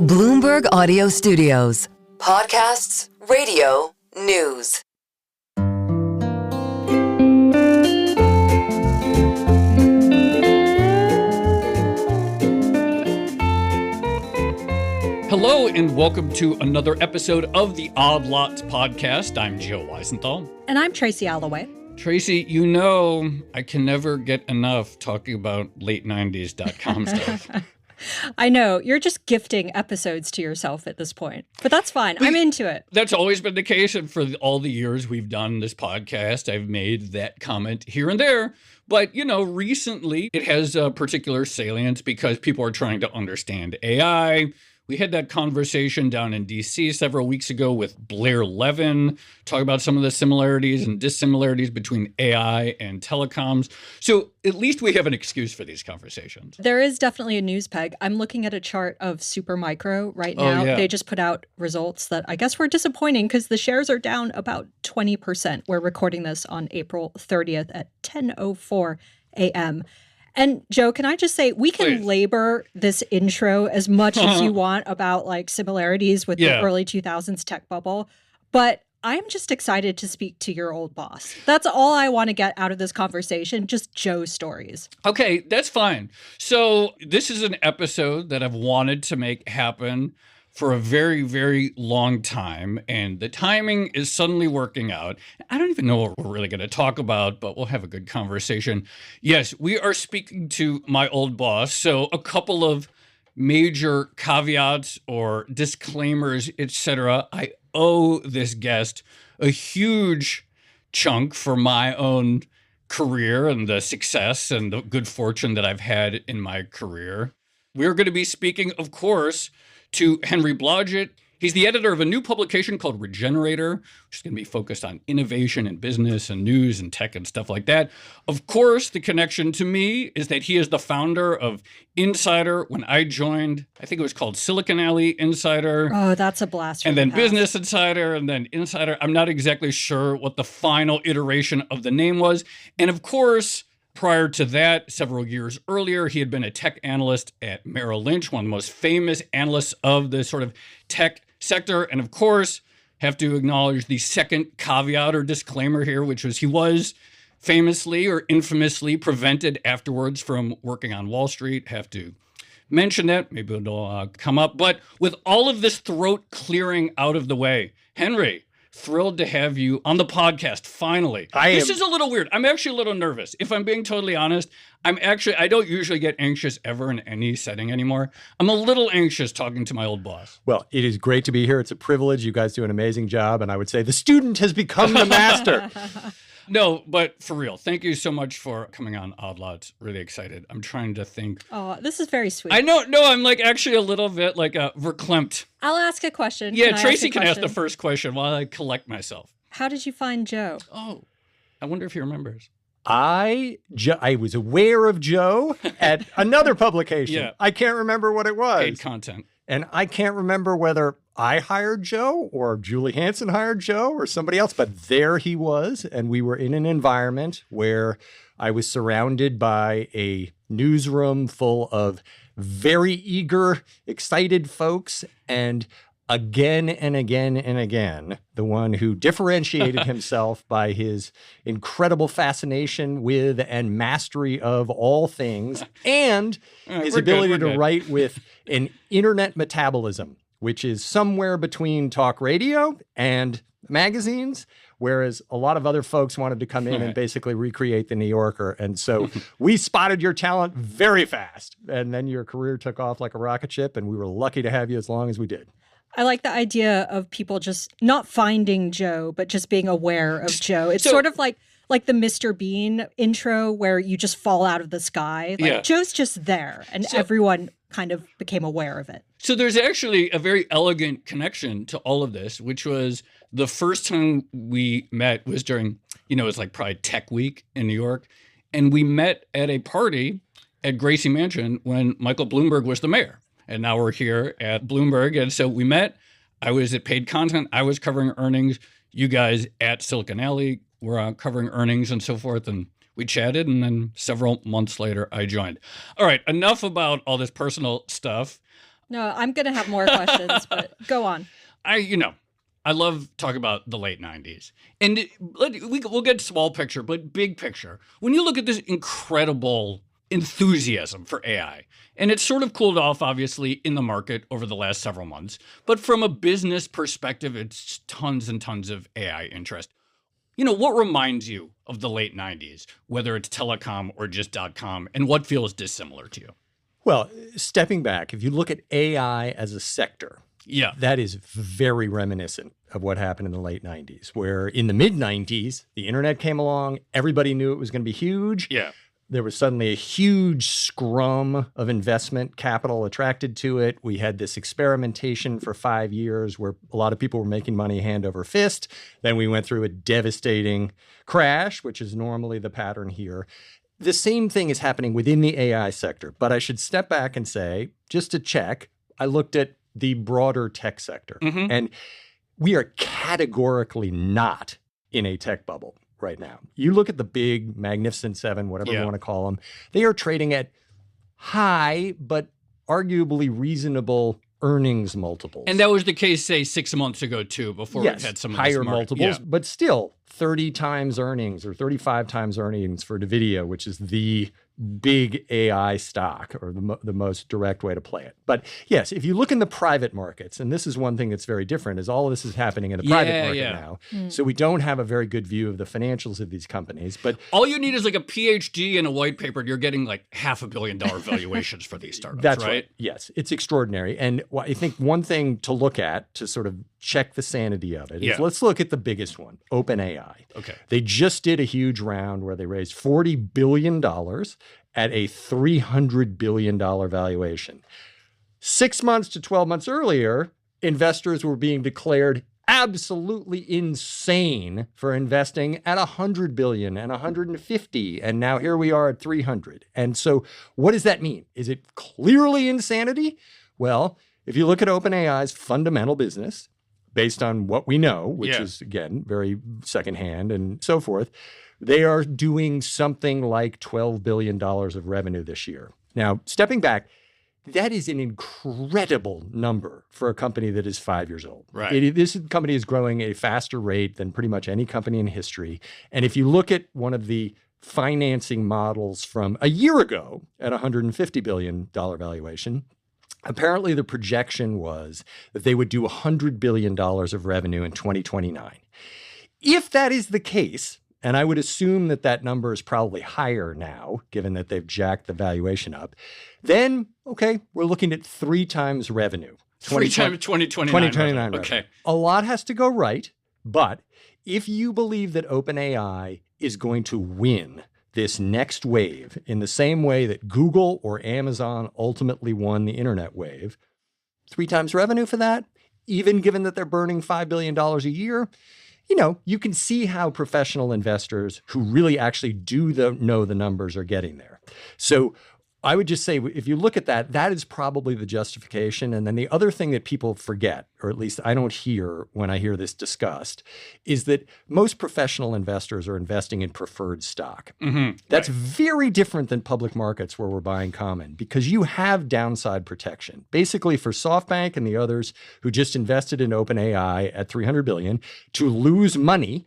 Bloomberg Audio Studios. Podcasts, radio, news. Hello and welcome to another episode of the Odd Lots podcast. I'm Joe Weisenthal. And I'm Tracy Alloway. Tracy, you know I can never get enough talking about late90s.com stuff. I know. You're just gifting episodes to yourself at this point. But that's fine. I'm into it. That's always been the case. And for all the years we've done this podcast, I've made that comment here and there. But, you know, recently it has a particular salience because people are trying to understand AI. We had that conversation down in D.C. several weeks ago with Blair Levin, talking about some of the similarities and dissimilarities between AI and telecoms. So at least we have an excuse for these conversations. There is definitely a news peg. I'm looking at a chart of Supermicro right now. Oh, yeah. They just put out results that I guess were disappointing because the shares are down about 20%. We're recording this on April 30th at 10:04 a.m. And Joe, can I just say, we can Please. labor this intro as much as you want about like similarities with the early 2000s tech bubble, but I'm just excited to speak to your old boss. That's all I want to get out of this conversation, just Joe stories. Okay, that's fine. So this is an episode that I've wanted to make happen for a very, very long time, and the timing is suddenly working out. I don't even know what we're really going to talk about, but we'll have a good conversation. Yes, we are speaking to my old boss, so a couple of major caveats or disclaimers, etc. I owe this guest a huge chunk for my own career and the success and the good fortune that I've had in my career. We're going to be speaking, of course, to Henry Blodget. He's the editor of a new publication called Regenerator, which is going to be focused on innovation and business and news and tech and stuff like that. Of course, the connection to me is that he is the founder of Insider. When I joined, I think it was called Silicon Alley Insider. Oh, that's a blast from And then the past. Business Insider, and then Insider. I'm not exactly sure what the final iteration of the name was. And of course, prior to that, several years earlier, he had been a tech analyst at Merrill Lynch, one of the most famous analysts of the sort of tech sector. And of course, have to acknowledge the second caveat or disclaimer here, which was he was famously or infamously prevented afterwards from working on Wall Street. Have to mention that. Maybe it'll come up. But with all of this throat clearing out of the way, Henry, thrilled to have you on the podcast, finally. This is a little weird. I'm actually a little nervous. If I'm being totally honest, I don't usually get anxious ever in any setting anymore. I'm a little anxious talking to my old boss. Well, it is great to be here. It's a privilege. You guys do an amazing job. And I would say the student has become the master. No, but for real, thank you so much for coming on Odd Lots. Really excited. I'm trying to think. Oh, this is very sweet. I know. No, I'm like actually a little bit like verklempt. I'll ask a question. Yeah, Can I Tracy ask a can ask the question? first question while I collect myself. How did you find Joe? Oh, I wonder if he remembers. I was aware of Joe at another publication. Yeah. I can't remember what it was. Paid content. And I can't remember whether I hired Joe or Julie Hansen hired Joe or somebody else, but there he was. And we were in an environment where I was surrounded by a newsroom full of very eager, excited folks. And again and again and again, the one who differentiated himself by his incredible fascination with and mastery of all things and his ability to write with an internet metabolism, which is somewhere between talk radio and magazines, whereas a lot of other folks wanted to come in and basically recreate the New Yorker. And so we spotted your talent very fast, and then your career took off like a rocket ship, and we were lucky to have you as long as we did. I like the idea of people just not finding Joe, but just being aware of Joe. It's sort of like the Mr. Bean intro where you just fall out of the sky. Like Joe's just there, and everyone kind of became aware of it. So there's actually a very elegant connection to all of this, which was the first time we met was during, it was like probably Tech Week in New York. And we met at a party at Gracie Mansion when Michael Bloomberg was the mayor. And now we're here at Bloomberg. And so we met. I was at Paid Content. I was covering earnings. You guys at Silicon Alley were covering earnings and so forth. And we chatted. And then several months later, I joined. All right. Enough about all this personal stuff. No, I'm going to have more questions, but go on. I love talking about the late 90s. And we'll get small picture, but big picture. When you look at this incredible enthusiasm for AI, and it's sort of cooled off, obviously, in the market over the last several months. But from a business perspective, it's tons and tons of AI interest. What reminds you of the late 90s, whether it's telecom or just .com, and what feels dissimilar to you? Well, stepping back, if you look at AI as a sector, that is very reminiscent of what happened in the late 90s, where in the mid 90s, the internet came along. Everybody knew it was going to be huge. Yeah. There was suddenly a huge scrum of investment capital attracted to it. We had this experimentation for 5 years where a lot of people were making money hand over fist. Then we went through a devastating crash, which is normally the pattern here. The same thing is happening within the AI sector. But I should step back and say, just to check, I looked at the broader tech sector. Mm-hmm. And we are categorically not in a tech bubble right now. You look at the big Magnificent Seven, whatever you want to call them, they are trading at high, but arguably reasonable earnings multiples. And that was the case, say, 6 months ago, too, before we had some of higher this multiples, but still 30 times earnings or 35 times earnings for Nvidia, which is the big AI stock or the most direct way to play it. But yes, if you look in the private markets, and this is one thing that's very different, is all of this is happening in the private market now. So we don't have a very good view of the financials of these companies. But all you need is like a PhD and a white paper, and you're getting like $500 million valuations for these startups. That's right. Yes, it's extraordinary. And I think one thing to look at to sort of check the sanity of it is let's look at the biggest one, OpenAI. Okay. They just did a huge round where they raised $40 billion at a $300 billion valuation. 6 months to 12 months earlier, investors were being declared absolutely insane for investing at 100 billion and 150. And now here we are at 300. And so what does that mean? Is it clearly insanity? Well, if you look at OpenAI's fundamental business, based on what we know, which is, again, very secondhand and so forth, they are doing something like $12 billion of revenue this year. Now, stepping back, that is an incredible number for a company that is 5 years old. Right. This company is growing at a faster rate than pretty much any company in history. And if you look at one of the financing models from a year ago at $150 billion valuation, apparently the projection was that they would do $100 billion of revenue in 2029. If that is the case, and I would assume that that number is probably higher now, given that they've jacked the valuation up, then, okay, we're looking at 3 times revenue. 3 times 2029. 2029 revenue. Okay. A lot has to go right, but if you believe that OpenAI is going to win this next wave in the same way that Google or Amazon ultimately won the internet wave, 3 times revenue for that, even given that they're burning $5 billion a year, you can see how professional investors who really actually do know the numbers are getting there. So I would just say, if you look at that, that is probably the justification. And then the other thing that people forget, or at least I don't hear when I hear this discussed, is that most professional investors are investing in preferred stock. Mm-hmm. That's very different than public markets where we're buying common, because you have downside protection. Basically, for SoftBank and the others who just invested in OpenAI at $300 billion, to lose money,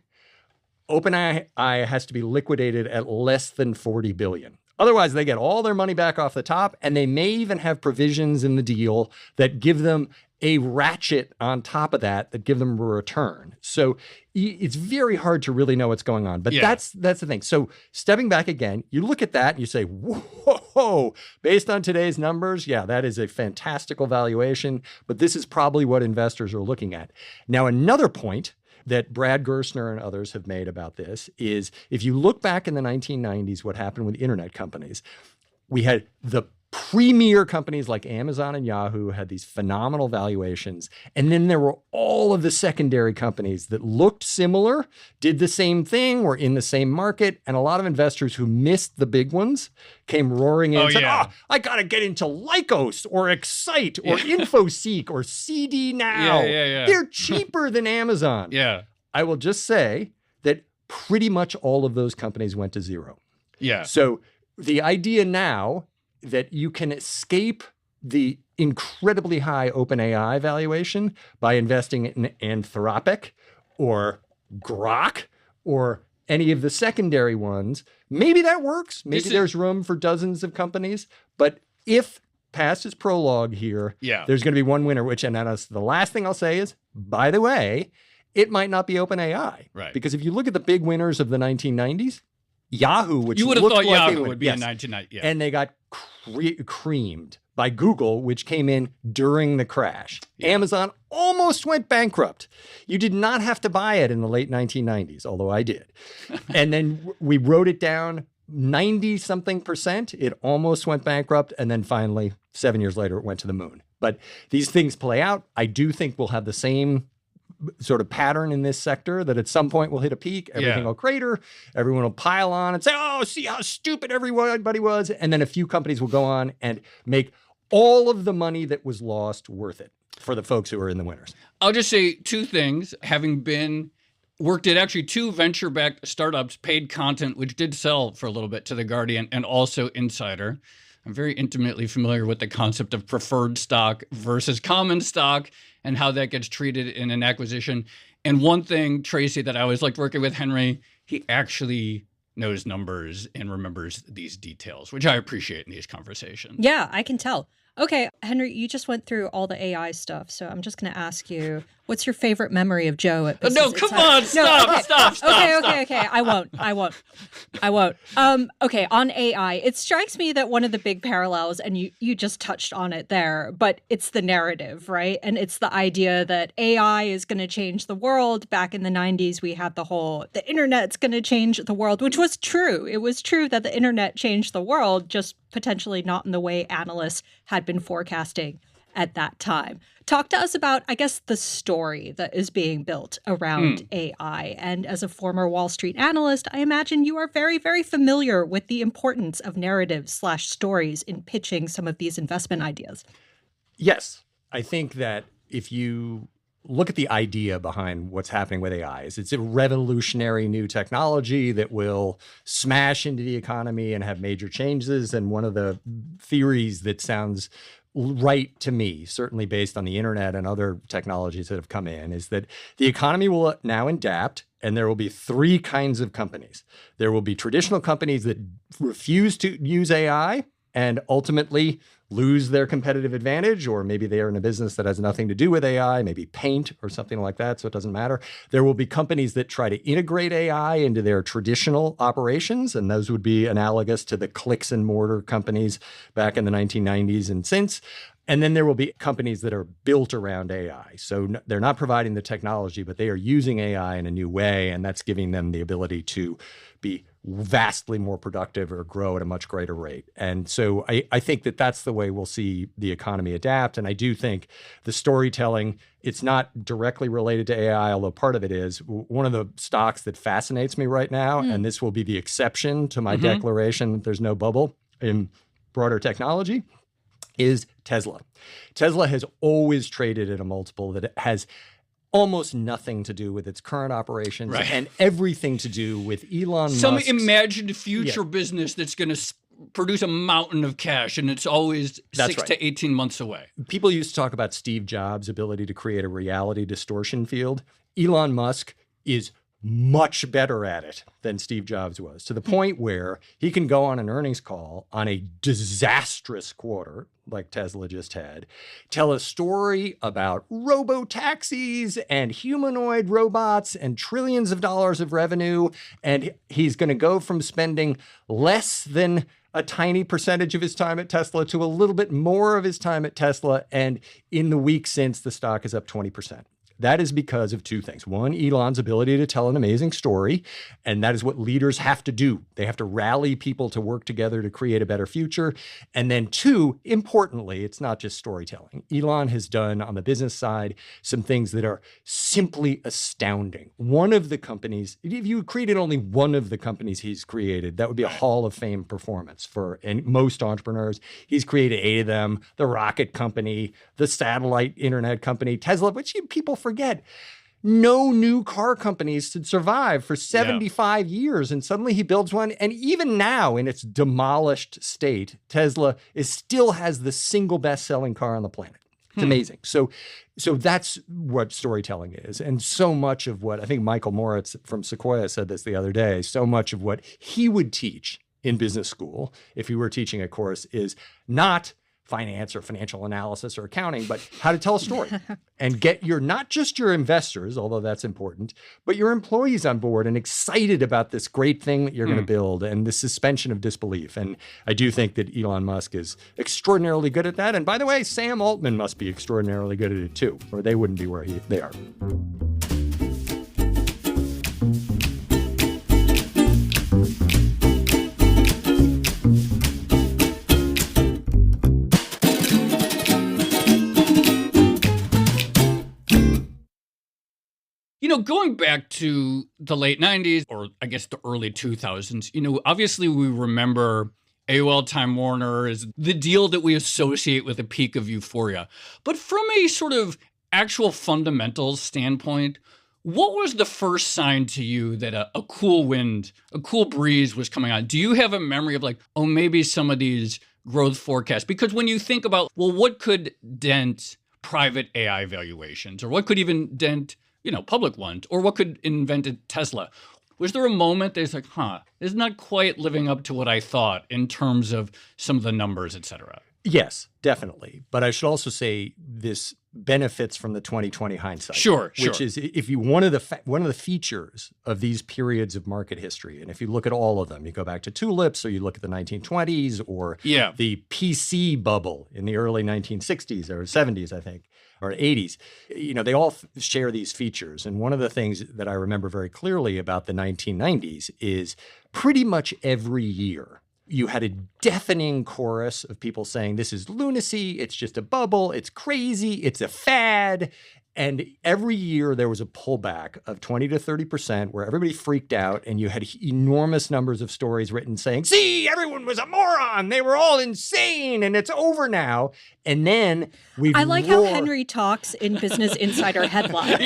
OpenAI has to be liquidated at less than $40 billion. Otherwise, they get all their money back off the top, and they may even have provisions in the deal that give them a ratchet on top of that give them a return. So it's very hard to really know what's going on. But that's the thing. So stepping back again, you look at that and you say, whoa, based on today's numbers, that is a fantastical valuation. But this is probably what investors are looking at. Now, another point that Brad Gerstner and others have made about this is, if you look back in the 1990s, what happened with internet companies, we had the premier companies like Amazon and Yahoo had these phenomenal valuations. And then there were all of the secondary companies that looked similar, did the same thing, were in the same market. And a lot of investors who missed the big ones came roaring in and said, I got to get into Lycos or Excite or InfoSeek or CD Now. They're cheaper than Amazon. I will just say that pretty much all of those companies went to zero. So the idea now that you can escape the incredibly high OpenAI valuation by investing in Anthropic or Grok or any of the secondary ones. Maybe that works. Maybe there's room for dozens of companies. But if past is prologue here, there's going to be one winner, and that's the last thing I'll say is, by the way, it might not be OpenAI. Right. Because if you look at the big winners of the 1990s, Yahoo, which you would have looked thought like Yahoo would be in 1990. Yeah. And they got creamed by Google, which came in during the crash. Yeah. Amazon almost went bankrupt. You did not have to buy it in the late 1990s, although I did. And then we wrote it down 90-something%. It almost went bankrupt. And then finally, 7 years later, it went to the moon. But these things play out. I do think we'll have the same sort of pattern in this sector, that at some point we'll hit a peak, everything will crater, everyone will pile on and say, oh, see how stupid everybody was. And then a few companies will go on and make all of the money that was lost worth it for the folks who are in the winners. I'll just say two things. Having worked at actually two venture-backed startups, Paid Content, which did sell for a little bit to The Guardian, and also Insider, I'm very intimately familiar with the concept of preferred stock versus common stock and how that gets treated in an acquisition. And one thing, Tracy, that I always liked working with Henry, he actually knows numbers and remembers these details, which I appreciate in these conversations. Yeah, I can tell. Okay, Henry, you just went through all the AI stuff, so I'm just going to ask you, what's your favorite memory of Joe at Business No, come on, stop. Okay. I won't. Okay, on AI, it strikes me that one of the big parallels, and you just touched on it there, but it's the narrative, right? And it's the idea that AI is going to change the world. Back in the 90s, we had the internet's going to change the world, which was true. It was true that the internet changed the world, just potentially not in the way analysts had been forecasting at that time. Talk to us about, I guess, the story that is being built around AI. And as a former Wall Street analyst, I imagine you are very, very familiar with the importance of narratives/stories in pitching some of these investment ideas. Yes. I think that if you look at the idea behind what's happening with AI, it's a revolutionary new technology that will smash into the economy and have major changes. And one of the theories that sounds right to me, certainly based on the internet and other technologies that have come in, is that the economy will now adapt, and there will be three kinds of companies. There will be traditional companies that refuse to use AI and ultimately lose their competitive advantage, or maybe they are in a business that has nothing to do with AI, maybe paint or something like that, so it doesn't matter. There will be companies that try to integrate AI into their traditional operations, and those would be analogous to the clicks and mortar companies back in the 1990s and since. And then there will be companies that are built around AI. So they're not providing the technology, but they are using AI in a new way, and that's giving them the ability to be vastly more productive or grow at a much greater rate. And so I think that that's the way we'll see the economy adapt. And I do think the storytelling, it's not directly related to AI, although part of it is. One of the stocks that fascinates me right now, and this will be the exception to my declaration that there's no bubble in broader technology, is Tesla. Tesla has always traded at a multiple that has almost nothing to do with its current operations and everything to do with Elon Musk. Some imagined future business that's going to produce a mountain of cash, and it's always 6 to 18 months away. People used to talk about Steve Jobs' ability to create a reality distortion field. Elon Musk is much better at it than Steve Jobs was, to the point where he can go on an earnings call on a disastrous quarter, like Tesla just had, tell a story about robo-taxis and humanoid robots and trillions of dollars of revenue, and he's going to go from spending less than a tiny percentage of his time at Tesla to a little bit more of his time at Tesla, and in the week since, the stock is up 20%. That is because of two things. One, Elon's ability to tell an amazing story, and that is what leaders have to do. They have to rally people to work together to create a better future. And then two, importantly, it's not just storytelling. Elon has done on the business side some things that are simply astounding. One of the companies, if you created only one of the companies he's created, that would be a Hall of Fame performance for most entrepreneurs. He's created 8 of them: the rocket company, the satellite internet company, Tesla, which people forget. no new car companies to survive for 75 years. And suddenly he builds one. And even now in its demolished state, Tesla still has the single best-selling car on the planet. It's amazing. So that's what storytelling is. And so much of what I think Michael Moritz from Sequoia said this the other day, so much of what he would teach in business school, if he were teaching a course, is not finance or financial analysis or accounting, but how to tell a story and get not just your investors, although that's important, but your employees on board and excited about this great thing that you're going to build and the suspension of disbelief. And I do think that Elon Musk is extraordinarily good at that. And by the way, Sam Altman must be extraordinarily good at it too, or they wouldn't be where they are. Going back to the late 90s, or I guess the early 2000s, obviously we remember AOL Time Warner is the deal that we associate with a peak of euphoria. But from a sort of actual fundamentals standpoint, what was the first sign to you that a cool wind, a cool breeze was coming on? Do you have a memory of maybe some of these growth forecasts? Because when you think about, what could dent private AI valuations, or what could even dent public ones, or what could invent a Tesla? Was there a moment that's it's not quite living up to what I thought in terms of some of the numbers, et cetera? Yes, definitely. But I should also say this benefits from the 2020 hindsight. Sure. Which is one of the features of these periods of market history. And if you look at all of them, you go back to tulips, or you look at the 1920s, or the PC bubble in the early 1960s or 70s, I think, or 80s, they all share these features. And one of the things that I remember very clearly about the 1990s is pretty much every year, you had a deafening chorus of people saying, this is lunacy, it's just a bubble, it's crazy, it's a fad. And every year there was a pullback of 20 to 30% where everybody freaked out, and you had enormous numbers of stories written saying, see, everyone was a moron, they were all insane, and it's over now. And then I like how Henry talks in Business Insider headlines.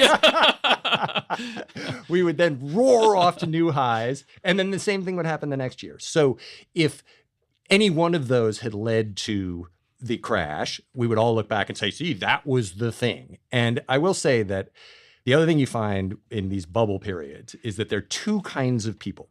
We would then roar off to new highs, and then the same thing would happen the next year. So if any one of those had led to the crash, we would all look back and say, see, that was the thing. And I will say that the other thing you find in these bubble periods is that there are two kinds of people.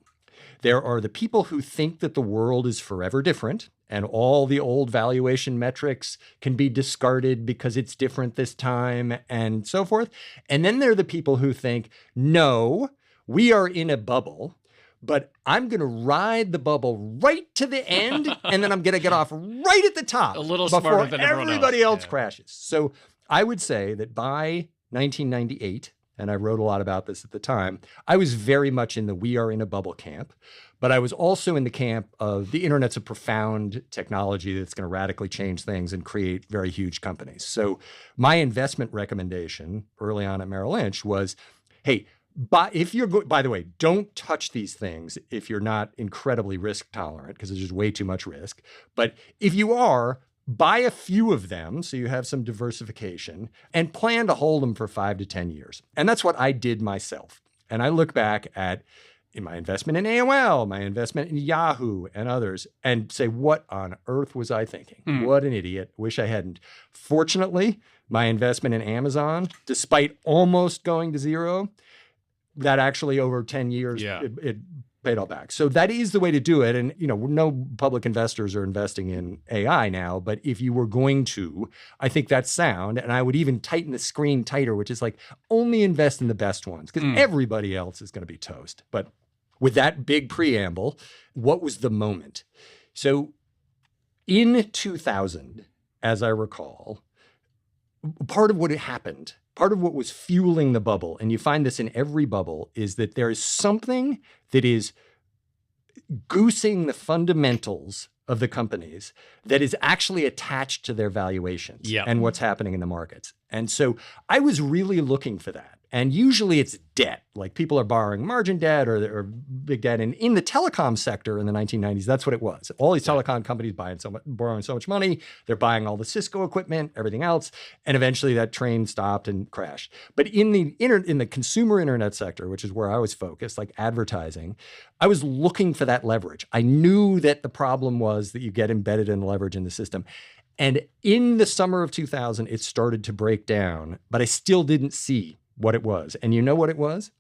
There are the people who think that the world is forever different and all the old valuation metrics can be discarded because it's different this time and so forth. And then there are the people who think, no, we are in a bubble, but I'm going to ride the bubble right to the end, and then I'm going to get off right at the top a little before smarter than everybody else crashes. So I would say that by 1998, and I wrote a lot about this at the time, I was very much in the we are in a bubble camp, but I was also in the camp of the internet's a profound technology that's going to radically change things and create very huge companies. So my investment recommendation early on at Merrill Lynch was, hey, but if you're by the way, don't touch these things if you're not incredibly risk tolerant, because there's just way too much risk. But if you are, buy a few of them so you have some diversification and plan to hold them for 5 to 10 years. And that's what I did myself. And I look back at my investment in AOL, my investment in Yahoo and others, and say, what on earth was I thinking? What an idiot. Wish I hadn't. Fortunately, my investment in Amazon, despite almost going to zero, that actually over 10 years, it paid all back. So that is the way to do it. And, no public investors are investing in AI now, but if you were going to, I think that's sound. And I would even tighten the screen tighter, which is only invest in the best ones, because everybody else is going to be toast. But with that big preamble, what was the moment? So in 2000, as I recall, part of what had happened, part of what was fueling the bubble, and you find this in every bubble, is that there is something that is goosing the fundamentals of the companies that is actually attached to their valuations and what's happening in the markets. And so I was really looking for that. And usually it's debt, like people are borrowing margin debt or big debt. And in the telecom sector in the 1990s, that's what it was. All these telecom companies borrowing so much money, they're buying all the Cisco equipment, everything else. And eventually that train stopped and crashed. But in the consumer internet sector, which is where I was focused, like advertising, I was looking for that leverage. I knew that the problem was that you get embedded in leverage in the system. And in the summer of 2000, it started to break down, but I still didn't see what it was. And you know what it was?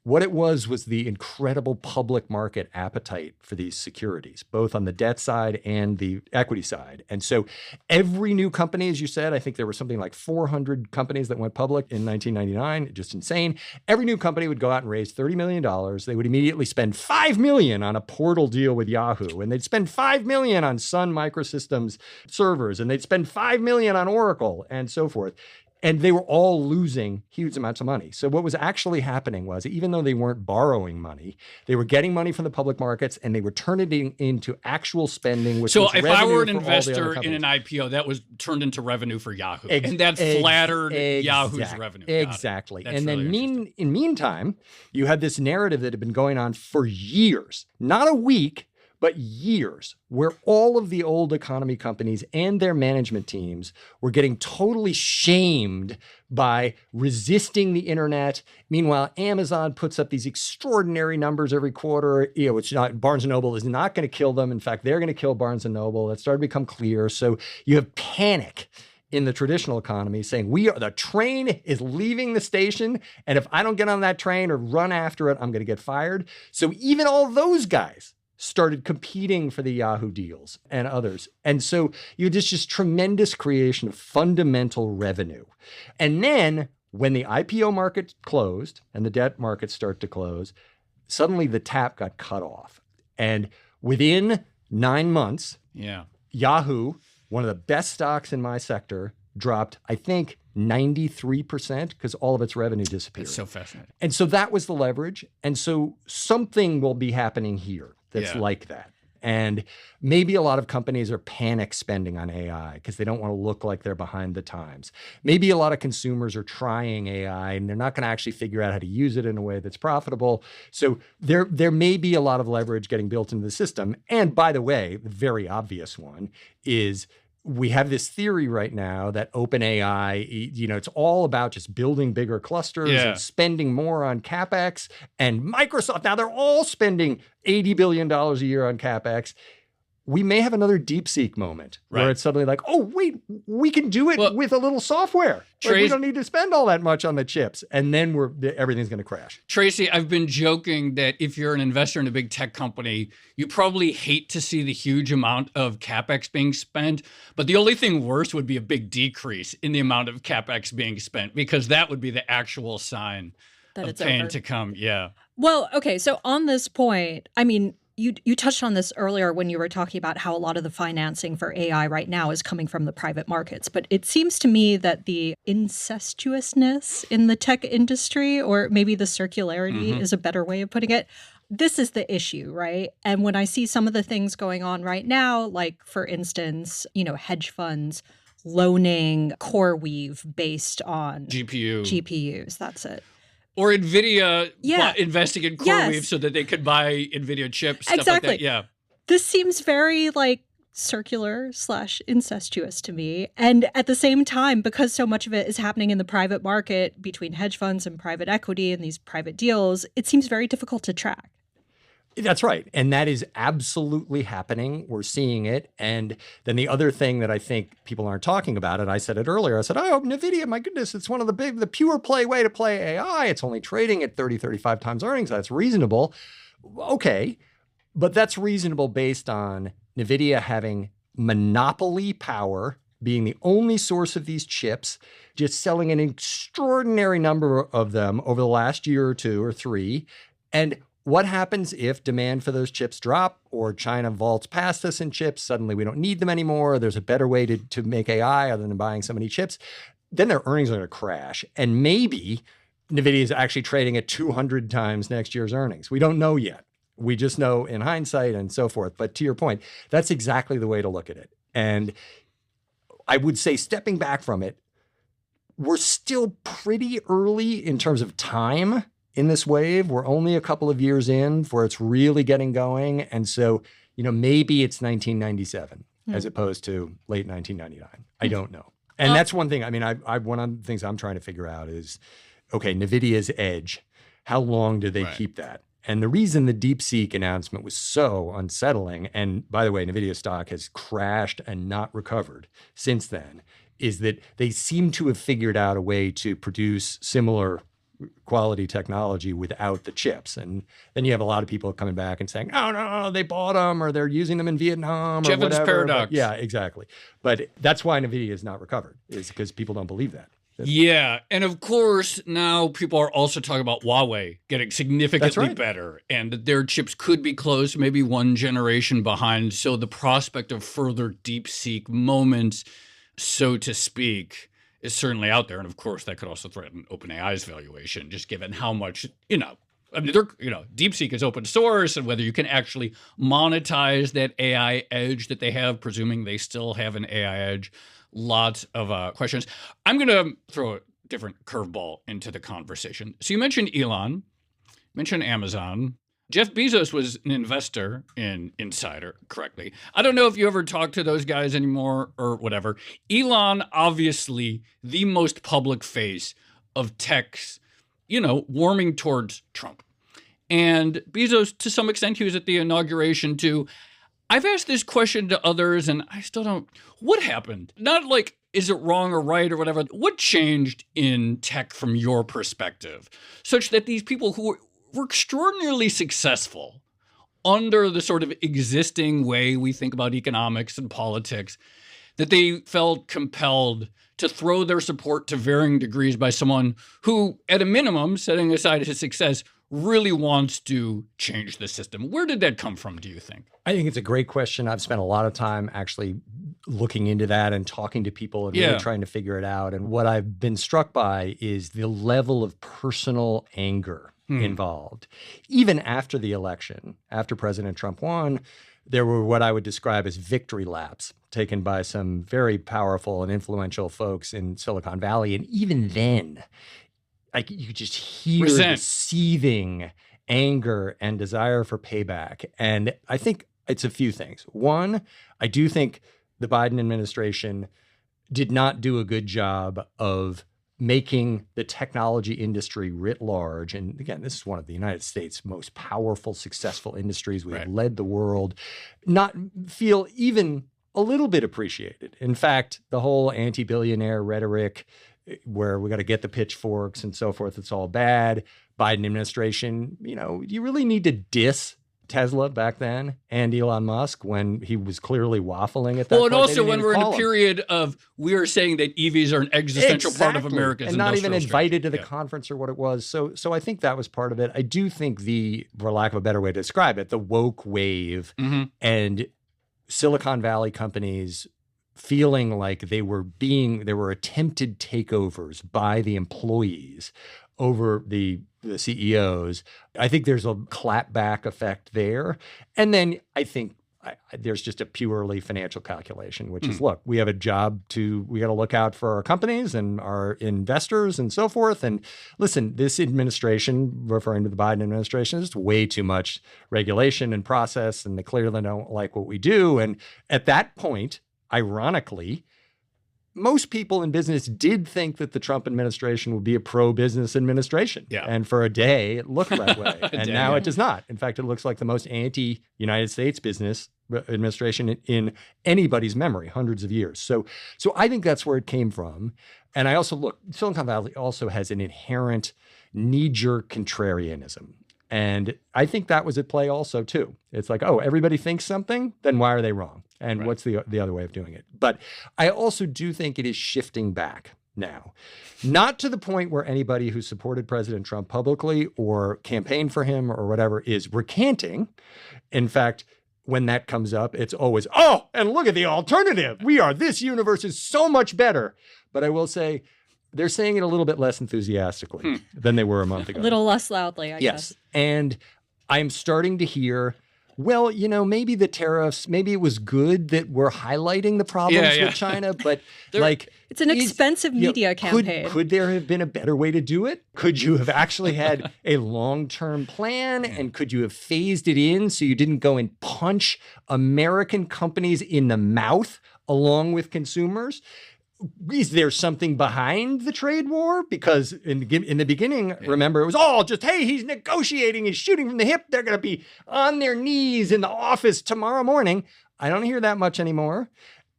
What it was the incredible public market appetite for these securities, both on the debt side and the equity side. And so every new company, as you said, I think there were something like 400 companies that went public in 1999, just insane. Every new company would go out and raise $30 million. They would immediately spend $5 million on a portal deal with Yahoo. And they'd spend $5 million on Sun Microsystems servers. And they'd spend $5 million on Oracle and so forth. And they were all losing huge amounts of money. So what was actually happening was, even though they weren't borrowing money, they were getting money from the public markets and they were turning it into actual spending. Which so was if I were an investor in an IPO, that was turned into revenue for Yahoo. And that flattered Yahoo's revenue. Exactly. And then meantime, you had this narrative that had been going on for years, not a week, but years, where all of the old economy companies and their management teams were getting totally shamed by resisting the internet. Meanwhile, Amazon puts up these extraordinary numbers every quarter. It's not, Barnes & Noble is not going to kill them. In fact, they're going to kill Barnes & Noble. That started to become clear. So you have panic in the traditional economy saying, the train is leaving the station, and if I don't get on that train or run after it, I'm going to get fired. So even all those guys started competing for the Yahoo deals and others. And so you had this tremendous creation of fundamental revenue. And then when the IPO market closed and the debt markets start to close, suddenly the tap got cut off. And within 9 months, Yahoo, one of the best stocks in my sector, dropped, I think, 93% because all of its revenue disappeared. It's so fascinating. And so that was the leverage. And so something will be happening here that's like that. And maybe a lot of companies are panic spending on AI because they don't want to look like they're behind the times. Maybe a lot of consumers are trying AI and they're not going to actually figure out how to use it in a way that's profitable. So there may be a lot of leverage getting built into the system. And by the way, the very obvious one is we have this theory right now that OpenAI, it's all about just building bigger clusters and spending more on CapEx. And Microsoft, now they're all spending $80 billion a year on CapEx. We may have another DeepSeek moment where it's suddenly like, oh, wait, we can do it with a little software. We don't need to spend all that much on the chips. And then everything's going to crash. Tracy, I've been joking that if you're an investor in a big tech company, you probably hate to see the huge amount of CapEx being spent. But the only thing worse would be a big decrease in the amount of CapEx being spent, because that would be the actual sign that of pain to come. Yeah. Well, okay. So on this point, I mean, you touched on this earlier when you were talking about how a lot of the financing for AI right now is coming from the private markets. But it seems to me that the incestuousness in the tech industry, or maybe the circularity is a better way of putting it, this is the issue, right? And when I see some of the things going on right now, like, for instance, hedge funds loaning CoreWeave based on GPUs, that's it. Or Nvidia investing in CoreWeave so that they could buy Nvidia chips, stuff like that. Yeah. This seems very circular / incestuous to me. And at the same time, because so much of it is happening in the private market between hedge funds and private equity and these private deals, it seems very difficult to track. That's right. And that is absolutely happening. We're seeing it. And then the other thing that I think people aren't talking about, and I said it earlier, I said, oh, Nvidia, my goodness, it's one of the pure play way to play AI. It's only trading at 30, 35 times earnings. That's reasonable. Okay. But that's reasonable based on Nvidia having monopoly power, being the only source of these chips, just selling an extraordinary number of them over the last year or two or three. And what happens if demand for those chips drop, or China vaults past us in chips? Suddenly we don't need them anymore. There's a better way to make AI other than buying so many chips. Then their earnings are going to crash. And maybe Nvidia is actually trading at 200 times next year's earnings. We don't know yet. We just know in hindsight and so forth. But to your point, that's exactly the way to look at it. And I would say, stepping back from it, we're still pretty early in terms of time in this wave. We're only a couple of years in where it's really getting going. And so, maybe it's 1997 as opposed to late 1999. I don't know. And that's one thing. I mean, one of the things I'm trying to figure out is, okay, Nvidia's Edge, how long do they keep that? And the reason the DeepSeek announcement was so unsettling, and by the way, Nvidia stock has crashed and not recovered since then, is that they seem to have figured out a way to produce similar quality technology without the chips. And then you have a lot of people coming back and saying, oh, no, they bought them or they're using them in Vietnam or Jevons whatever. paradox. But, yeah, exactly. But that's why Nvidia has not recovered, is because people don't believe that. Yeah. And of course, now people are also talking about Huawei getting significantly better and that their chips could be close, maybe one generation behind. So the prospect of further DeepSeek moments, so to speak, is certainly out there. And of course, that could also threaten OpenAI's valuation, just given how much, I mean, DeepSeek is open source, and whether you can actually monetize that AI edge that they have, presuming they still have an AI edge. Lots of questions. I'm going to throw a different curveball into the conversation. So you mentioned Elon, mentioned Amazon. Jeff Bezos was an investor in Insider, correctly. I don't know if you ever talk to those guys anymore or whatever. Elon, obviously the most public face of tech's, warming towards Trump. And Bezos, to some extent, he was at the inauguration too. I've asked this question to others and I still don't. What happened? Not like, is it wrong or right or whatever? What changed in tech from your perspective such that these people who were extraordinarily successful under the sort of existing way we think about economics and politics, that they felt compelled to throw their support to varying degrees by someone who, at a minimum, setting aside his success, really wants to change the system? Where did that come from, do you think? I think it's a great question. I've spent a lot of time actually looking into that and talking to people and really trying to figure it out. And what I've been struck by is the level of personal anger involved. Even after the election, after President Trump won, there were what I would describe as victory laps taken by some very powerful and influential folks in Silicon Valley. And even then, you could just hear the seething anger and desire for payback. And I think it's a few things. One, I do think the Biden administration did not do a good job of making the technology industry writ large. And again, this is one of the United States' most powerful, successful industries. We have led the world, not feel even a little bit appreciated. In fact, the whole anti-billionaire rhetoric where we got to get the pitchforks and so forth, it's all bad. Biden administration, you really need to diss Tesla back then and Elon Musk when he was clearly waffling at that point. Well, and also when we're in a period of, we are saying that EVs are an existential part of America's and not even invited to the strategy. conference or what it was. So I think that was part of it. I do think for lack of a better way to describe it, the woke wave and Silicon Valley companies feeling like there were attempted takeovers by the employees over the CEOs. I think there's a clapback effect there. And then I think there's just a purely financial calculation, which is, look, we have a job we got to look out for our companies and our investors and so forth. And listen, this administration, referring to the Biden administration, is way too much regulation and process, and they clearly don't like what we do. And at that point, ironically, most people in business did think that the Trump administration would be a pro-business administration. Yeah. And for a day, it looked that way. And now it does not. In fact, it looks like the most anti-United States business administration in anybody's memory, hundreds of years. So I think that's where it came from. And I also Silicon Valley also has an inherent knee-jerk contrarianism. And I think that was at play also, too. It's like, oh, everybody thinks something, then why are they wrong? And what's the other way of doing it? But I also do think it is shifting back now. Not to the point where anybody who supported President Trump publicly or campaigned for him or whatever is recanting. In fact, when that comes up, it's always, oh, and look at the alternative. This universe is so much better. But I will say, they're saying it a little bit less enthusiastically than they were a month ago. A little less loudly, I guess. Yes. And I'm starting to hear well, maybe the tariffs, maybe it was good that we're highlighting the problems with China, but it's an expensive media campaign. Could there have been a better way to do it? Could you have actually had a long-term plan, and could you have phased it in so you didn't go and punch American companies in the mouth along with consumers? Is there something behind the trade war? Because in the beginning, remember, it was all just, hey, he's negotiating, he's shooting from the hip. They're going to be on their knees in the office tomorrow morning. I don't hear that much anymore.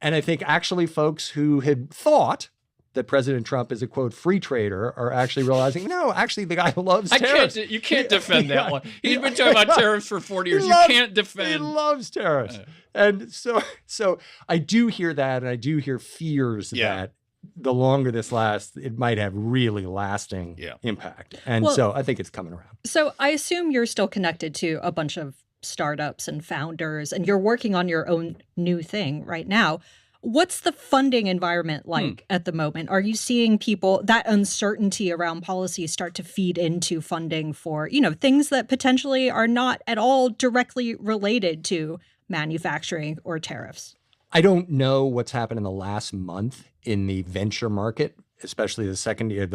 And I think actually folks who had thought that President Trump is a, quote, free trader are actually realizing, no, actually the guy loves tariffs. You can't defend that one. He's been talking about tariffs for 40 years. You can't defend. He loves tariffs. And so I do hear that, and I do hear fears that the longer this lasts, it might have really lasting impact. And so I think it's coming around. So I assume you're still connected to a bunch of startups and founders, and you're working on your own new thing right now. What's the funding environment like at the moment? Are you seeing that uncertainty around policy start to feed into funding for, things that potentially are not at all directly related to manufacturing or tariffs? I don't know what's happened in the last month in the venture market, especially the second year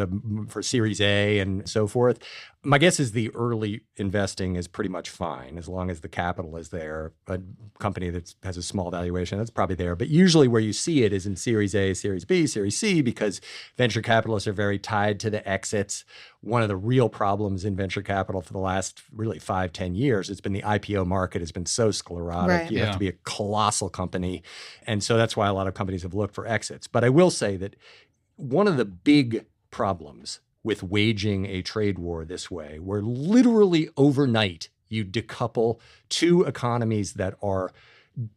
for Series A and so forth. My guess is the early investing is pretty much fine as long as the capital is there. A company that has a small valuation, that's probably there. But usually where you see it is in Series A, Series B, Series C, because venture capitalists are very tied to the exits. One of the real problems in venture capital for the last really 5-10 years, it's been the IPO market has been so sclerotic. Right. You have to be a colossal company. And so that's why a lot of companies have looked for exits. But I will say that one of the big problems with waging a trade war this way, where literally overnight you decouple two economies that are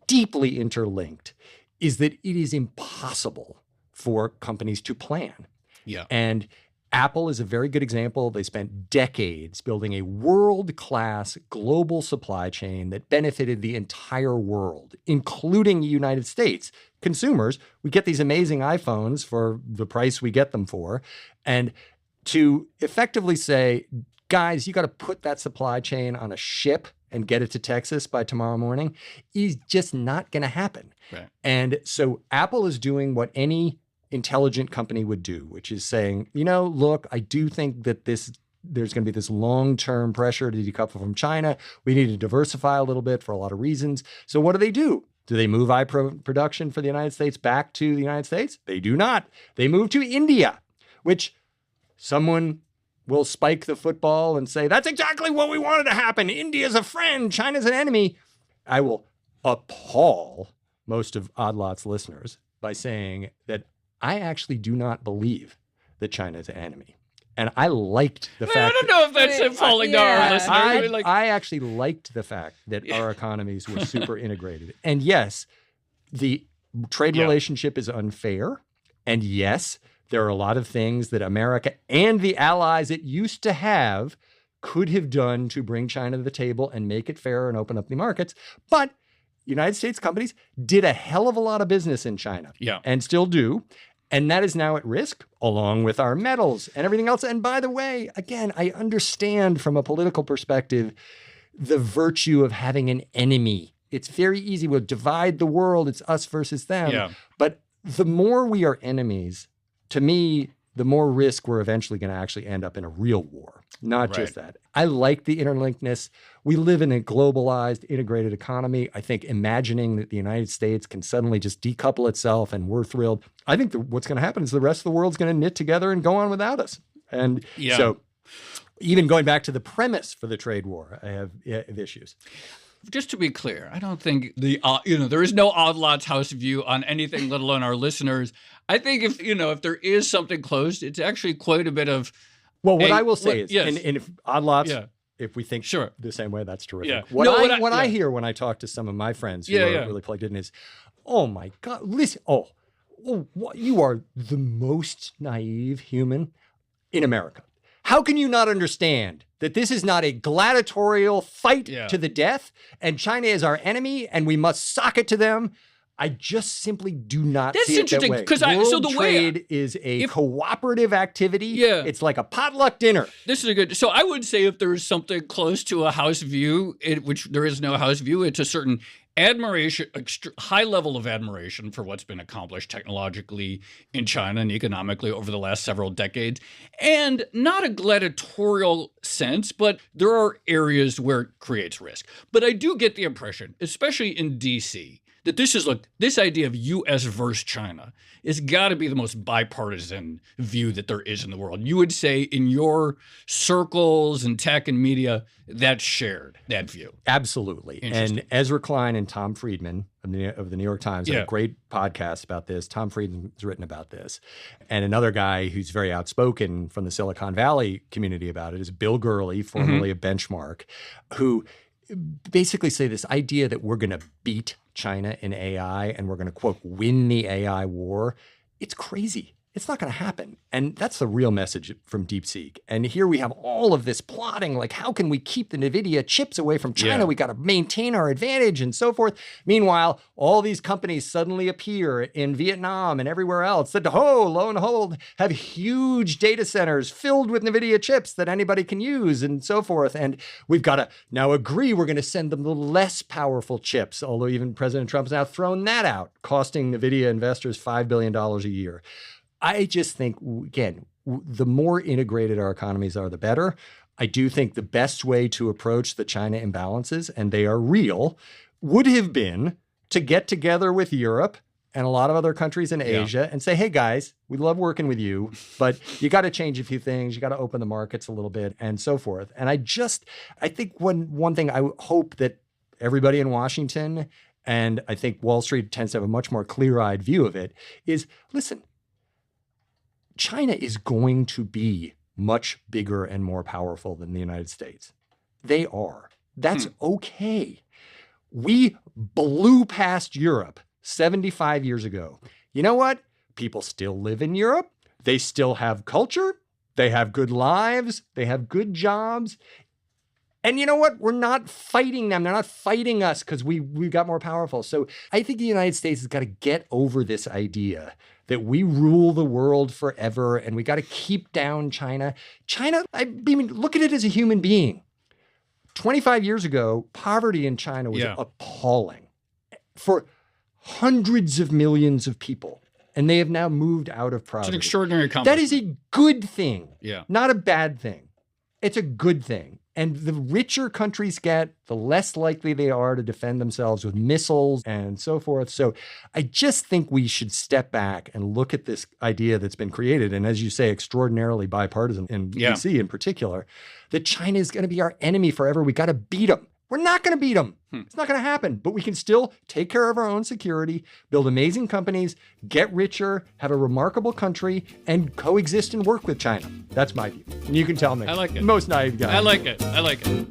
deeply interlinked, is that it is impossible for companies to plan. Yeah. And Apple is a very good example. They spent decades building a world-class global supply chain that benefited the entire world, including the United States. Consumers, we get these amazing iPhones for the price we get them for. And to effectively say, guys, you got to put that supply chain on a ship and get it to Texas by tomorrow morning is just not going to happen. Right. And so Apple is doing what any intelligent company would do, which is saying, look, I do think that there's going to be this long-term pressure to decouple from China. We need to diversify a little bit for a lot of reasons. So what do? Do they move production for the United States back to the United States? They do not. They move to India, which someone will spike the football and say, that's exactly what we wanted to happen. India's a friend. China's an enemy. I will appall most of Odd Lot's listeners by saying that I actually do not believe that China is an enemy. And I liked the fact I don't know if that's falling down our listeners. I actually liked the fact that our economies were super integrated. And yes, the trade relationship is unfair. And yes, there are a lot of things that America and the allies it used to have could have done to bring China to the table and make it fair and open up the markets. But United States companies did a hell of a lot of business in China and still do. And that is now at risk, along with our metals and everything else. And by the way, again, I understand from a political perspective the virtue of having an enemy. It's very easy. We'll divide the world. It's us versus them. Yeah. But the more we are enemies, to me, the more risk we're eventually going to actually end up in a real war, not just that. I like the interlinkedness. We live in a globalized, integrated economy. I think imagining that the United States can suddenly just decouple itself and we're thrilled. I think what's going to happen is the rest of the world's going to knit together and go on without us. And so even going back to the premise for the trade war, I have issues. Just to be clear, I don't think there is no Odd Lots house view on anything, let alone our listeners. I think if there is something closed, it's actually quite a bit of. Well, what I will say is, and if Odd Lots, if we think the same way, that's terrific. Yeah. What I hear when I talk to some of my friends who are really plugged in is, oh my God, listen, you are the most naive human in America. How can you not understand that this is not a gladiatorial fight to the death and China is our enemy and we must sock it to them? I just simply do not That's see it that interesting, way. 'cause World trade is a cooperative activity. Yeah. It's like a potluck dinner. This is a good. So I would say if there's something close to a house view, which there is no house view, it's a certain admiration, high level of admiration for what's been accomplished technologically in China and economically over the last several decades, and not a gladiatorial sense, but there are areas where it creates risk. But I do get the impression, especially in DC, that this idea of U.S. versus China has got to be the most bipartisan view that there is in the world. You would say in your circles and tech and media, that's shared, that view. Absolutely. And Ezra Klein and Tom Friedman of the New York Times have a great podcast about this. Tom Friedman's written about this. And another guy who's very outspoken from the Silicon Valley community about it is Bill Gurley, formerly of Benchmark, who basically say this idea that we're going to beat China in AI and we're going to, quote, win the AI war. It's crazy. It's not going to happen. And that's the real message from DeepSeek. And here we have all of this plotting, like how can we keep the Nvidia chips away from China? Yeah. We got to maintain our advantage and so forth. Meanwhile, all these companies suddenly appear in Vietnam and everywhere else that, lo and behold, have huge data centers filled with Nvidia chips that anybody can use and so forth. And we've got to now agree we're going to send them the less powerful chips, although even President Trump's now thrown that out, costing Nvidia investors $5 billion a year. I just think, again, the more integrated our economies are, the better. I do think the best way to approach the China imbalances, and they are real, would have been to get together with Europe and a lot of other countries in Asia and say, hey, guys, we love working with you, but you got to change a few things. You got to open the markets a little bit and so forth. And I think one thing I hope that everybody in Washington, and I think Wall Street tends to have a much more clear-eyed view of it, is, listen, China is going to be much bigger and more powerful than the United States. They are. That's okay. We blew past Europe 75 years ago. You know what? People still live in Europe. They still have culture. They have good lives. They have good jobs. And you know what? We're not fighting them. They're not fighting us because we got more powerful. So I think the United States has got to get over this idea that we rule the world forever and we got to keep down China. China, I mean, look at it as a human being. 25 years ago, poverty in China was appalling for hundreds of millions of people. And they have now moved out of poverty. It's an extraordinary accomplishment. That is a good thing, Yeah. not a bad thing. It's a good thing. And the richer countries get, the less likely they are to defend themselves with missiles and so forth. So I just think we should step back and look at this idea that's been created, and as you say, extraordinarily bipartisan in DC in particular, that China is going to be our enemy forever. We got to beat them. We're not going to beat them. It's not going to happen, but we can still take care of our own security, build amazing companies, get richer, have a remarkable country, and coexist and work with China. That's my view. And you can tell me. I like it. Most naive guy. I like it. I like it.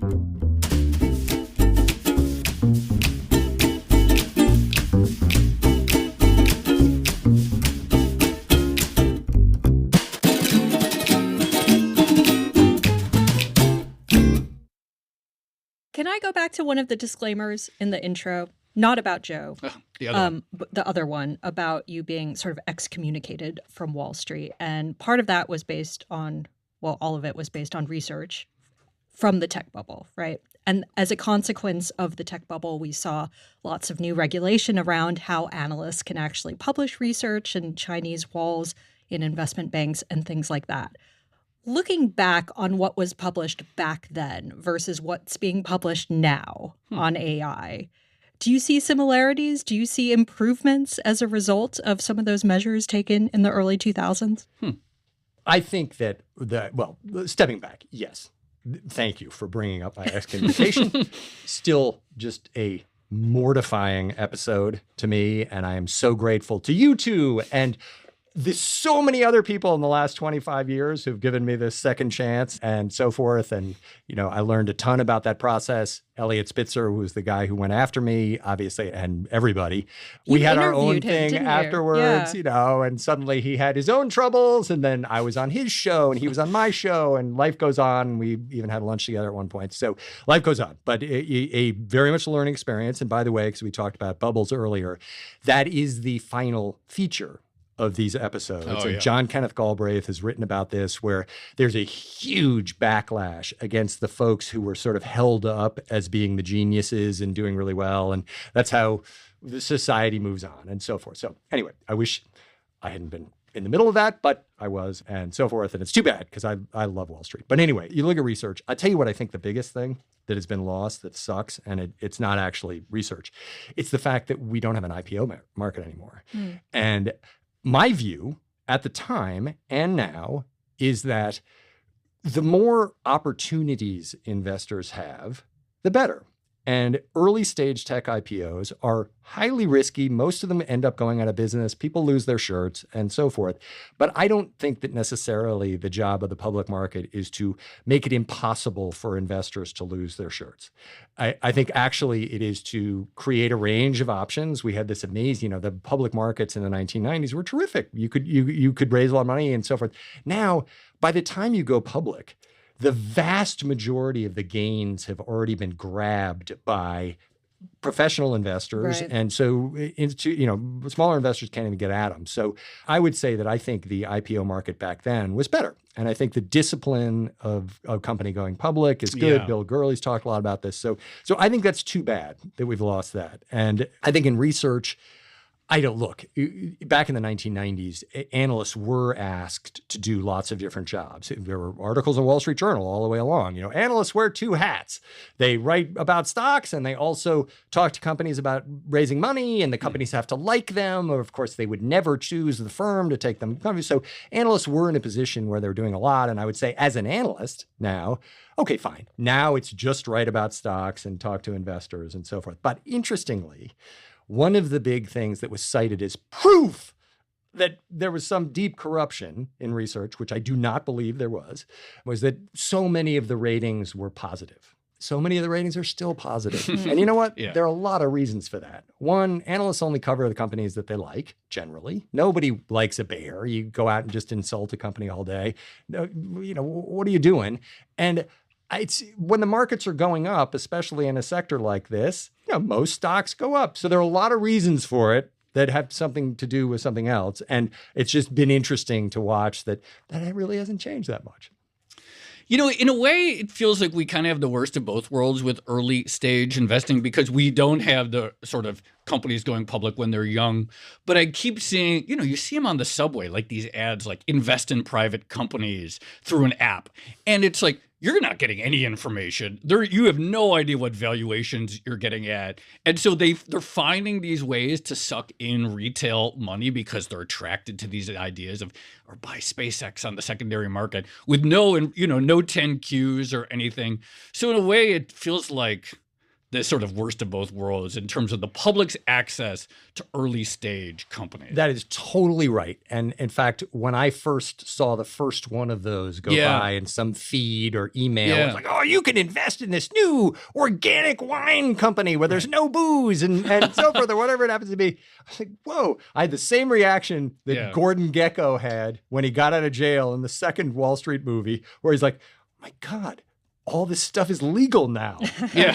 Can I go back to one of the disclaimers in the intro? Not about Joe. The other one. But the other one about you being sort of excommunicated from Wall Street. And part of that was based on, well, all of it was based on research from the tech bubble, right? And as a consequence of the tech bubble, we saw lots of new regulation around how analysts can actually publish research and Chinese walls in investment banks and things like that. Looking back on what was published back then versus what's being published now on AI, do you see similarities? Do you see improvements as a result of some of those measures taken in the early 2000s? I think that, stepping back, yes. Thank you for bringing up my excommunication. Still just a mortifying episode to me, and I am so grateful to you two and there's so many other people in the last 25 years who've given me this second chance and so forth. And, I learned a ton about that process. Elliot Spitzer, who was the guy who went after me, obviously, and everybody. We had our own thing afterwards, and suddenly he had his own troubles. And then I was on his show and he was on my show, and life goes on. We even had lunch together at one point. So life goes on, but a very much learning experience. And by the way, because we talked about bubbles earlier, that is the final feature of these episodes. And John Kenneth Galbraith has written about this, where there's a huge backlash against the folks who were sort of held up as being the geniuses and doing really well. And that's how the society moves on and so forth. So anyway, I wish I hadn't been in the middle of that, but I was, and so forth. And it's too bad because I love Wall Street. But anyway, you look at research. I'll tell you what I think the biggest thing that has been lost that sucks, and it's not actually research. It's the fact that we don't have an IPO market anymore. And my view at the time and now is that the more opportunities investors have, the better. And early stage tech IPOs are highly risky. Most of them end up going out of business. People lose their shirts and so forth. But I don't think that necessarily the job of the public market is to make it impossible for investors to lose their shirts. I think actually it is to create a range of options. We had this amazing, the public markets in the 1990s were terrific. You could raise a lot of money and so forth. Now, by the time you go public, the vast majority of the gains have already been grabbed by professional investors. Right. And so, smaller investors can't even get at them. So I would say that I think the IPO market back then was better. And I think the discipline of a company going public is good. Yeah. Bill Gurley's talked a lot about this. So I think that's too bad that we've lost that. And I think in research, back in the 1990s, analysts were asked to do lots of different jobs. There were articles in Wall Street Journal all the way along. Analysts wear two hats. They write about stocks and they also talk to companies about raising money, and the companies have to like them. Or of course, they would never choose the firm to take them. So analysts were in a position where they're doing a lot. And I would say as an analyst now, okay, fine. Now it's just write about stocks and talk to investors and so forth. But interestingly, one of the big things that was cited as proof that there was some deep corruption in research, which I do not believe there was that so many of the ratings were positive. So many of the ratings are still positive. And you know what? Yeah. There are a lot of reasons for that. One, analysts only cover the companies that they like, generally. Nobody likes a bear. You go out and just insult a company all day. What are you doing? And it's when the markets are going up, especially in a sector like this, most stocks go up. So there are a lot of reasons for it that have something to do with something else. And it's just been interesting to watch that really hasn't changed that much. In a way, it feels like we kind of have the worst of both worlds with early stage investing because we don't have the sort of companies going public when they're young. But I keep seeing, you see them on the subway, like these ads, like invest in private companies through an app. And it's like, you're not getting any information. You have no idea what valuations you're getting at. And so they're finding these ways to suck in retail money because they're attracted to these ideas of, or buy SpaceX on the secondary market with no 10Qs or anything. So in a way, it feels like the sort of worst of both worlds in terms of the public's access to early stage companies. That is totally right. And in fact, when I first saw the first one of those go by in some feed or email, it was like, oh, you can invest in this new organic wine company where there's no booze and so forth, or whatever it happens to be. I was like, whoa. I had the same reaction that Gordon Gekko had when he got out of jail in the second Wall Street movie, where he's like, my God, all this stuff is legal now.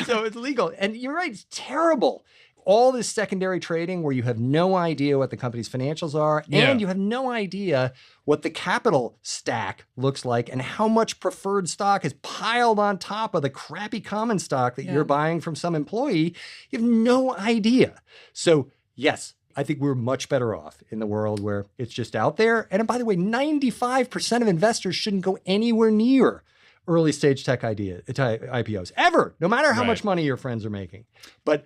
So it's legal. And you're right, it's terrible. All this secondary trading where you have no idea what the company's financials are, and you have no idea what the capital stack looks like and how much preferred stock is piled on top of the crappy common stock that you're buying from some employee. You have no idea. So yes, I think we're much better off in the world where it's just out there. And by the way, 95% of investors shouldn't go anywhere near early stage tech IPOs ever, no matter how much money your friends are making. But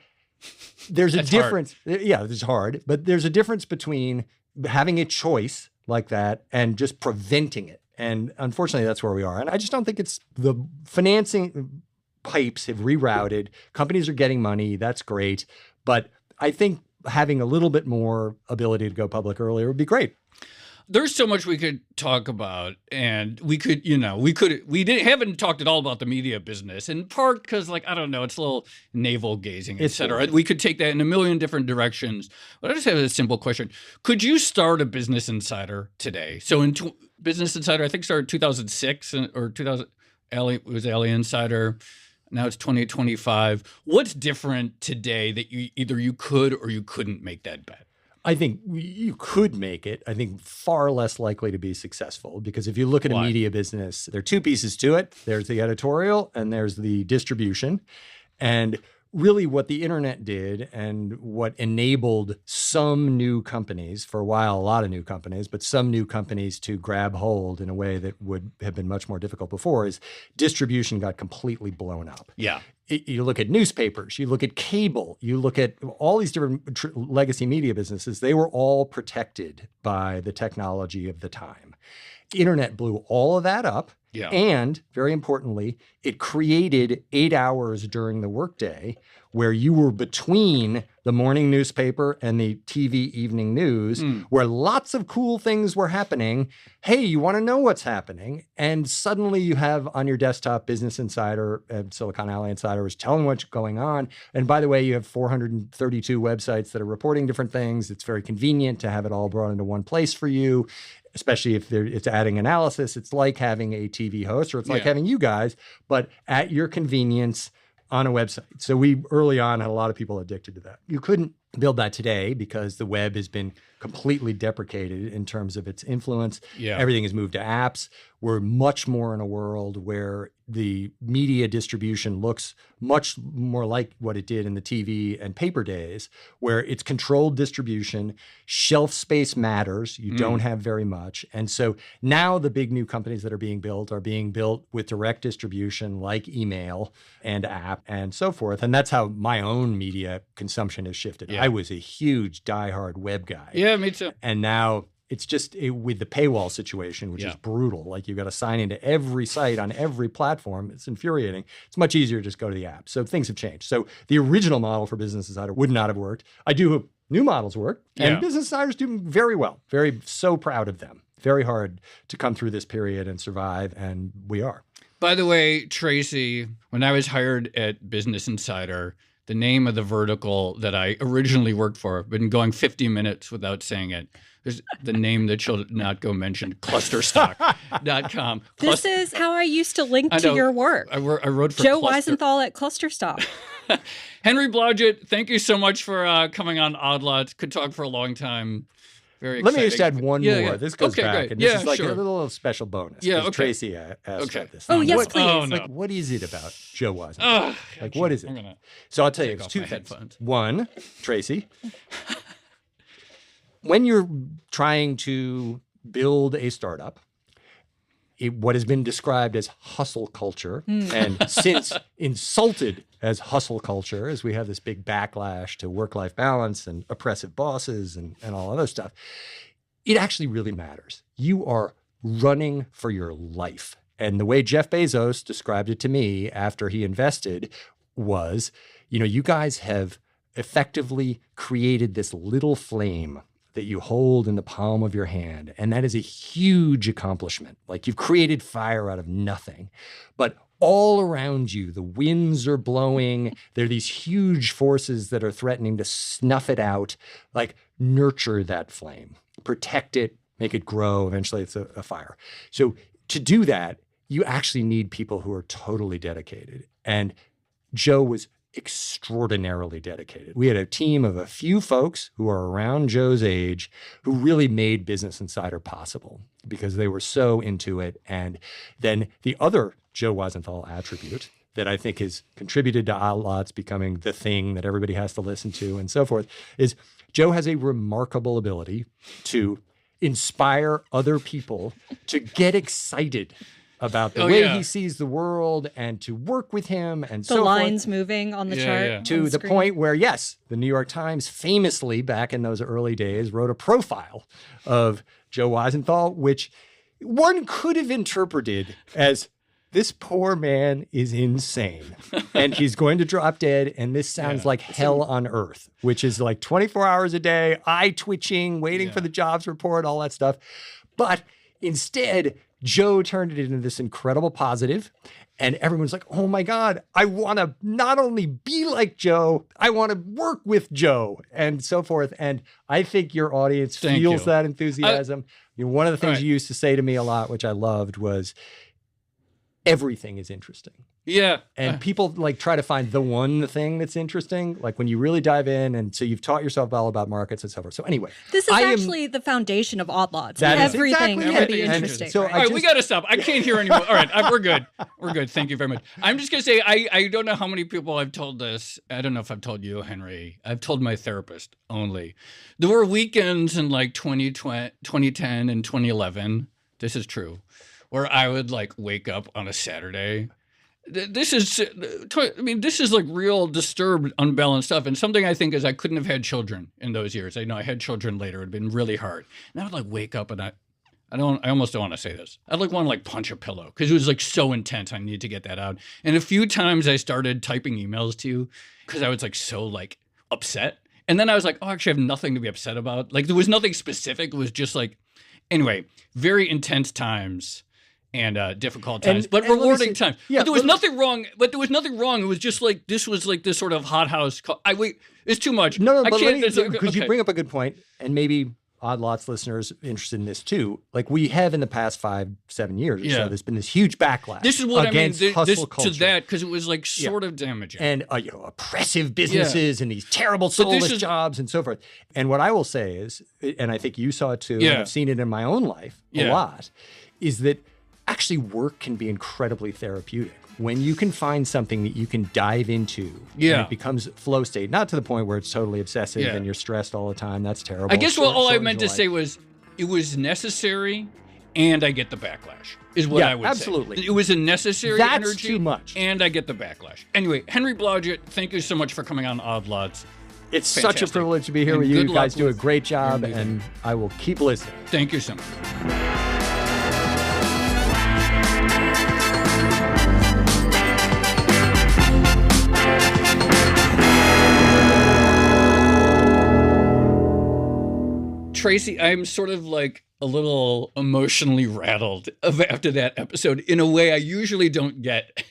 there's a difference. Hard. Yeah, it's hard. But there's a difference between having a choice like that and just preventing it. And unfortunately, that's where we are. And I just don't think it's the financing pipes have rerouted. Companies are getting money. That's great. But I think having a little bit more ability to go public earlier would be great. there's so much we could talk about, and we haven't talked at all about the media business, in part because, like, I don't know, it's a little navel gazing, et cetera. We could take that in a million different directions. But I just have a simple question. Could you start a Business Insider today? So Business Insider, I think, started 2006 or 2000, it was Alley Insider. Now it's 2025. What's different today that you could or you couldn't make that bet? I think you could make it. I think far less likely to be successful, because if you look at a media business, there are two pieces to it. There's the editorial and there's the distribution. And really what the internet did, and what enabled some new companies, for a while, a lot of new companies, but some new companies to grab hold in a way that would have been much more difficult before, is distribution got completely blown up. Yeah. You look at newspapers, you look at cable, you look at all these different legacy media businesses, they were all protected by the technology of the time. The internet blew all of that up. Yeah. And very importantly, it created 8 hours during the workday where you were between the morning newspaper and the TV evening news, where lots of cool things were happening. Hey, you want to know what's happening? And suddenly you have on your desktop Business Insider and Silicon Alley Insider is telling what's going on. And by the way, you have 432 websites that are reporting different things. It's very convenient to have it all brought into one place for you. Especially if it's adding analysis. It's like having a TV host, or it's like having you guys, but at your convenience on a website. So we early on had a lot of people addicted to that. You couldn't build that today because the web has been completely deprecated in terms of its influence. Yeah. Everything has moved to apps. We're much more in a world where the media distribution looks much more like what it did in the TV and paper days, where it's controlled distribution, shelf space matters. You don't have very much. And so now the big new companies that are being built with direct distribution, like email and app and so forth. And that's how my own media consumption has shifted. Yeah. I was a huge diehard web guy. Yeah, me too. And now it's just with the paywall situation, which is brutal. Like, you've got to sign into every site on every platform. It's infuriating. It's much easier to just go to the app. So things have changed. So the original model for Business Insider would not have worked. I do hope new models work. And Business Insider's doing very well. So proud of them. Very hard to come through this period and survive. And we are. By the way, Tracy, when I was hired at Business Insider, the name of the vertical that I originally worked for, I've been going 50 minutes without saying it. There's the name that shall not go mentioned, clusterstock.com. This is how I used to link to your work. I wrote for Joe Weisenthal at Clusterstock. Henry Blodget, thank you so much for coming on Odd Lots. Could talk for a long time. Very exciting. Let me just add one more. Yeah. This goes back. Great. And this is like a little special bonus. Yeah, okay. Tracy asked about this. Oh, yes, please. Oh, no. Like, what is it about Joe Weisenthal? What is it? So I'll tell you, it's two things. One, Tracy, when you're trying to build a startup, what has been described as hustle culture, and since insulted as hustle culture, as we have this big backlash to work-life balance and oppressive bosses and all other stuff, it actually really matters. You are running for your life. And the way Jeff Bezos described it to me after he invested was, you guys have effectively created this little flame that you hold in the palm of your hand. And that is a huge accomplishment. Like, you've created fire out of nothing. But all around you, the winds are blowing. There are these huge forces that are threatening to snuff it out. Like, nurture that flame, protect it, make it grow. Eventually it's a fire. So to do that, you actually need people who are totally dedicated. And Joe was extraordinarily dedicated. We had a team of a few folks who are around Joe's age who really made Business Insider possible because they were so into it. And then the other Joe Weisenthal attribute that I think has contributed to Odd Lots becoming the thing that everybody has to listen to and so forth is Joe has a remarkable ability to inspire other people to get excited about the way he sees the world and to work with him and so forth. The lines moving on the chart. To the point where, yes, the New York Times famously, back in those early days, wrote a profile of Joe Weisenthal, which one could have interpreted as, this poor man is insane and he's going to drop dead. And this sounds like hell on earth, which is like 24 hours a day, eye twitching, waiting for the jobs report, all that stuff. But instead, Joe turned it into this incredible positive, and everyone's like, oh my God, I want to not only be like Joe, I want to work with Joe, and so forth. And I think your audience feels that enthusiasm. One of the things you used to say to me a lot, which I loved, was everything is interesting. Yeah. And people like try to find the one thing that's interesting, like when you really dive in. And so you've taught yourself all about markets and so forth. So anyway. This is actually the foundation of Odd Lots. Everything can be interesting. So all right, we got to stop. I can't hear anymore. All right, we're good. We're good. Thank you very much. I'm just going to say, I don't know how many people I've told this. I don't know if I've told you, Henry. I've told my therapist only. There were weekends in like 2010 and 2011. This is true. Where I would like wake up on a Saturday. This is like real disturbed, unbalanced stuff. And something I think is I couldn't have had children in those years. I know I had children later. It'd been really hard. And I would like wake up and I almost don't want to say this. I'd like want to like punch a pillow because it was like so intense. I need to get that out. And a few times I started typing emails to you because I was like so like upset. And then I was like, oh, actually I have nothing to be upset about. Like there was nothing specific. It was just like, anyway, very intense times. And difficult times, but rewarding times. Yeah, but there was nothing wrong. But there was nothing wrong. It was just like this was like this sort of hothouse. It's too much. No, but because you bring up a good point, and maybe Odd Lots listeners interested in this too. Like we have in the past 5-7 years or so, there's been this huge backlash. This is what against hustle culture. To that because it was like sort of damaging and oppressive businesses and these terrible soulless jobs and so forth. And what I will say is, and I think you saw it too, and I've seen it in my own life a lot, is that. Actually, work can be incredibly therapeutic when you can find something that you can dive into. And it becomes flow state, not to the point where it's totally obsessive and you're stressed all the time. That's terrible. I guess all I meant to say was it was necessary and I get the backlash is what I would say. Absolutely. It was a necessary energy. That's too much. And I get the backlash. Anyway, Henry Blodget, thank you so much for coming on Odd Lots. It's fantastic. Such a privilege to be here with you. You guys do a great job, and I will keep listening. Thank you so much. Tracy, I'm sort of like a little emotionally rattled after that episode in a way I usually don't get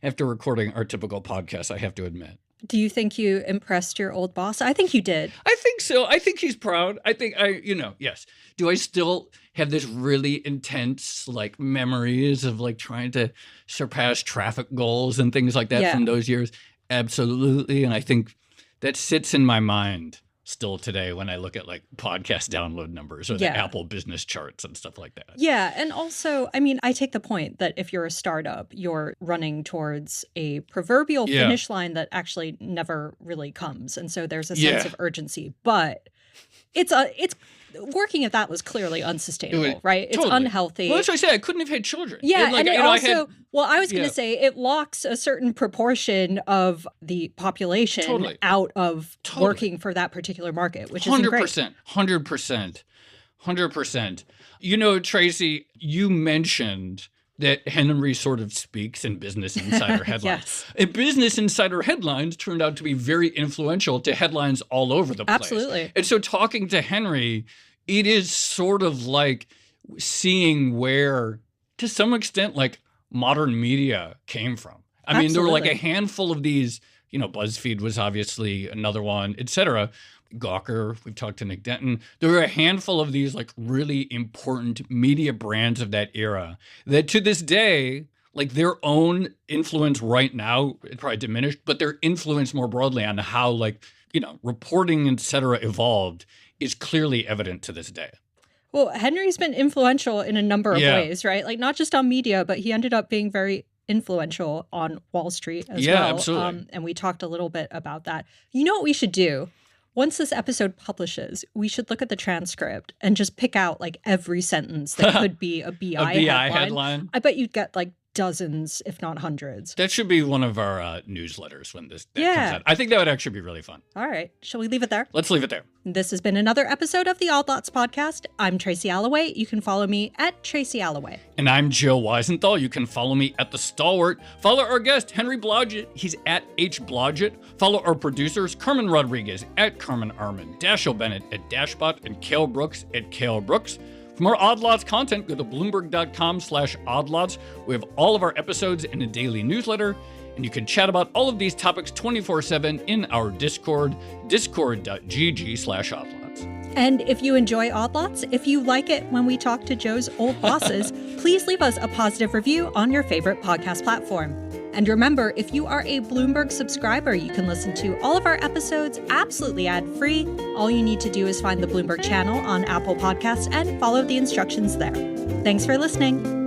after recording our typical podcast, I have to admit. Do you think you impressed your old boss? I think you did. I think so. I think he's proud. I think yes. Do I still have this really intense like memories of like trying to surpass traffic goals and things like that from those years? Absolutely. And I think that sits in my mind still today when I look at like podcast download numbers or the Apple business charts and stuff like that. Yeah. And also, I mean, I take the point that if you're a startup, you're running towards a proverbial finish line that actually never really comes. And so there's a sense of urgency. But it's working at that was clearly unsustainable, right? It's unhealthy. Well, that's what I said. I couldn't have had children. Yeah, and it also, I was going to say it locks a certain proportion of the population out of working for that particular market, which isn't great. 100%. You know, Tracy, you mentioned that Henry sort of speaks in Business Insider headlines. And Business Insider headlines turned out to be very influential to headlines all over the place. Absolutely. And so talking to Henry, it is sort of like seeing where, to some extent, like modern media came from. I mean, there were like a handful of these, BuzzFeed was obviously another one, et cetera. Gawker, we've talked to Nick Denton. There were a handful of these like really important media brands of that era that to this day, like their own influence right now, it probably diminished, but their influence more broadly on how like, reporting, et cetera, evolved is clearly evident to this day. Well, Henry's been influential in a number of ways, right? Like not just on media, but he ended up being very influential on Wall Street as well. Yeah, absolutely. And we talked a little bit about that. You know what we should do? Once this episode publishes, we should look at the transcript and just pick out like every sentence that could be a BI headline. I bet you'd get like dozens, if not hundreds. That should be one of our newsletters when that comes out. I think that would actually be really fun. All right. Shall we leave it there? Let's leave it there. This has been another episode of the Odd Lots podcast. I'm Tracy Alloway. You can follow me at Tracy Alloway. And I'm Joe Weisenthal. You can follow me at The Stalwart. Follow our guest, Henry Blodget. He's at H. Blodget. Follow our producers, Carmen Rodriguez at Carmen Arman, Dashiell Bennett at Dashbot, and Cale Brooks at Cale Brooks. For more Odd Lots content, go to Bloomberg.com/oddlots. We have all of our episodes in a daily newsletter, and you can chat about all of these topics 24/7 in our Discord, discord.gg/oddlots. And if you enjoy Odd Lots, if you like it when we talk to Joe's old bosses, please leave us a positive review on your favorite podcast platform. And remember, if you are a Bloomberg subscriber, you can listen to all of our episodes absolutely ad-free. All you need to do is find the Bloomberg channel on Apple Podcasts and follow the instructions there. Thanks for listening.